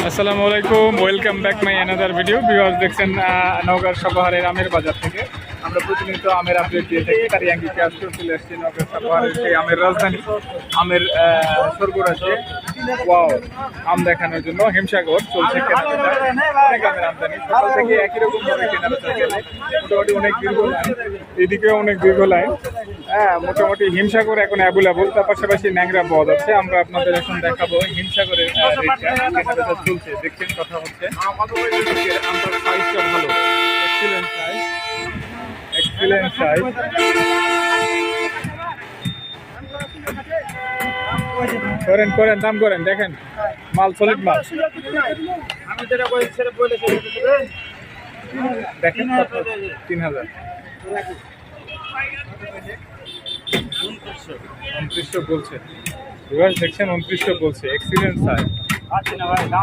আসসালামু আলাইকুম, welcome back my another video. Viewers দেখছেন নওগাঁর সাপাহারের আমের বাজার থেকে। আমরা প্রতিনিয়ত আমের আপডেট দিয়ে থাকি, তারই আঙ্গিকে আজকেও চলে আসছি নওগাঁর সাপাহারের সেই আমের রাজধানী, আমের সরবরাহে ওয়াও আম দেখানোর জন্য হিমসাগর চলছে কেনাবেচা। অনেক আমের আমদানি, সকাল থেকে একই রকম ভাবে কেনাবেচা গেলে মোটামুটি অনেক দীর্ঘ লাইন, এদিকেও অনেক দীর্ঘ লাইন। মোটামুটি হিমসাগর এখন অ্যাভেলেবল, তার পাশাপাশি ন্যাংরা পাওয়া যাচ্ছে। আমরা আপনাদের এখন দেখাবো হিমসাগরের কেনাবেচা চলছে। দেখছেন কথা হচ্ছে, আমটার সাইজটা ভালো, এক্সিলেন্ট সাইজ, এক্সিলেন্ট সাইজ। করেন করেন, দাম করেন, দেখেন মাল সলিড মাল। দেখেন 3000, 2900 বলছে। দেখছেন 2900 বলছে, এক্সিলেন্ট সাইজ।